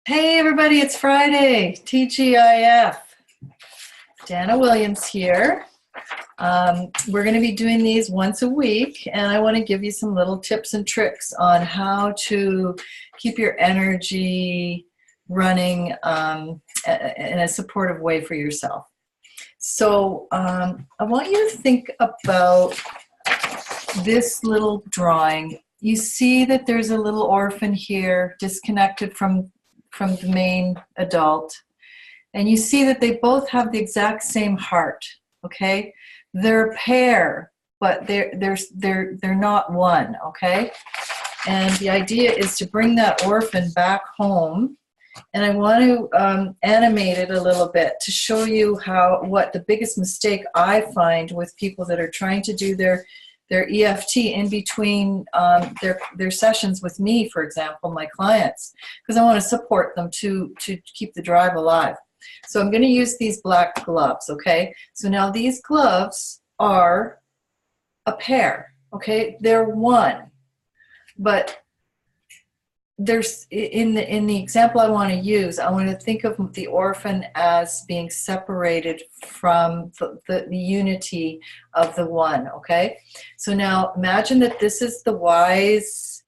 Hey everybody, it's Friday, TGIF. Dana Williams here. We're going to be doing these once a week, and I want to give you some little tips and tricks on how to keep your energy running in a supportive way for yourself. So I want you to think about this little drawing. You see that there's a little orphan here, disconnected from the main adult, and you see that they both have the exact same heart. Okay, they're a pair, but they're not one. Okay, and the idea is to bring that orphan back home, and I want to animate it a little bit to show you what the biggest mistake I find with people that are trying to do their EFT in between their sessions with me, for example, my clients, because I want to support them to keep the drive alive. So I'm going to use these black gloves, okay? So now these gloves are a pair, okay? They're one, but there's in the example I want to use, I want to think of the orphan as being separated from the unity of the one. Okay, so now imagine that this is the wise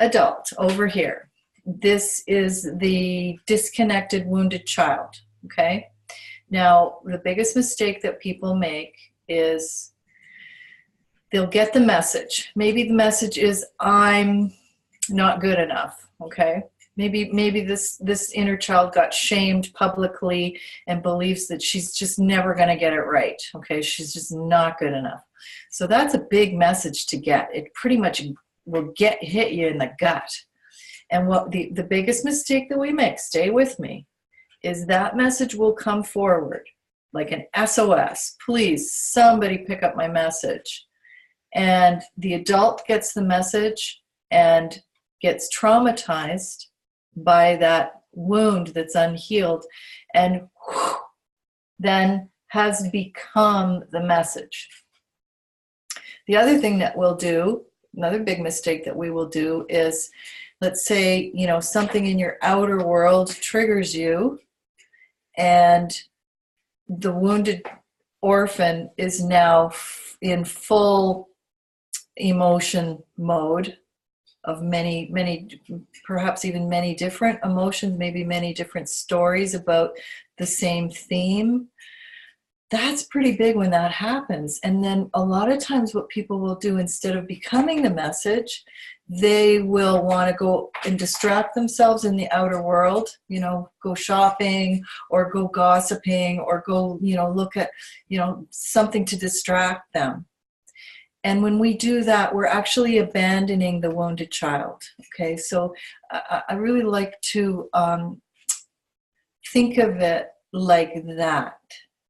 adult over here. This is the disconnected, wounded child. Okay, now the biggest mistake that people make is they'll get the message. Maybe the message is, I'm not good enough. Okay, maybe this inner child got shamed publicly and believes that she's just never going to get it right. Okay, she's just not good enough. So that's a big message to get. It pretty much will hit you in the gut. And what the biggest mistake that we make, stay with me, is that message will come forward like an SOS. Please, somebody pick up my message. And the adult gets the message and gets traumatized by that wound that's unhealed, and then has become the message. The other thing that we'll do, another big mistake that we will do is, let's say, something in your outer world triggers you, and the wounded orphan is now in full emotion mode of many, perhaps even many different emotions, maybe many different stories about the same theme. That's pretty big when that happens. And then a lot of times what people will do, instead of becoming the message, they will want to go and distract themselves in the outer world, go shopping or go gossiping or go, look at, something to distract them. And when we do that, we're actually abandoning the wounded child. Okay, so I really like to think of it like that.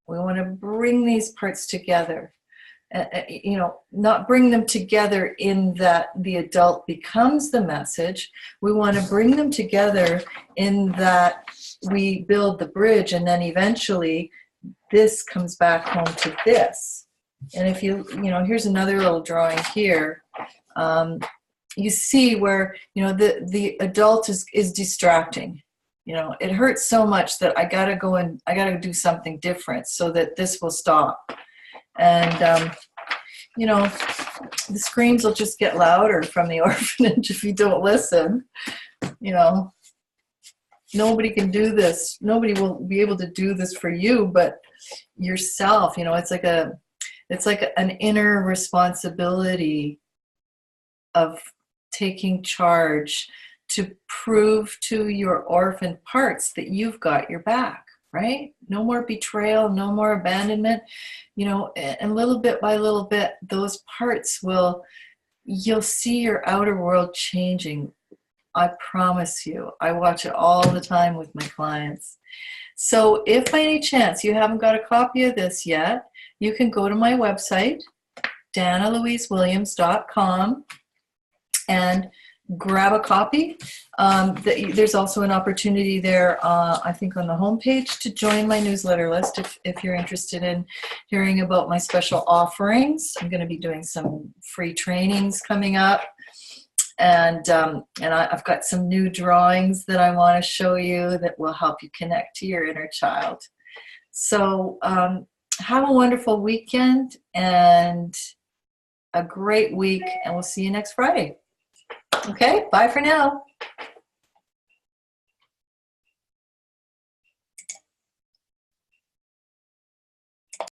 We want to bring these parts together. Not bring them together in that the adult becomes the message. We want to bring them together in that we build the bridge, and then eventually this comes back home to this. And if here's another little drawing here. You see where, the adult is distracting. It hurts so much that I got to do something different so that this will stop. And, the screams will just get louder from the orphanage if you don't listen. Nobody can do this. Nobody will be able to do this for you, but yourself. It's like an inner responsibility of taking charge to prove to your orphan parts that you've got your back, right? No more betrayal, no more abandonment, and little bit by little bit, those parts you'll see your outer world changing. I promise you. I watch it all the time with my clients. So if by any chance you haven't got a copy of this yet, you can go to my website, danalouisewilliams.com, and grab a copy. There's also an opportunity there, I think on the homepage, to join my newsletter list if you're interested in hearing about my special offerings. I'm going to be doing some free trainings coming up. I've got some new drawings that I want to show you that will help you connect to your inner child. So have a wonderful weekend and a great week, and we'll see you next Friday. Okay, bye for now.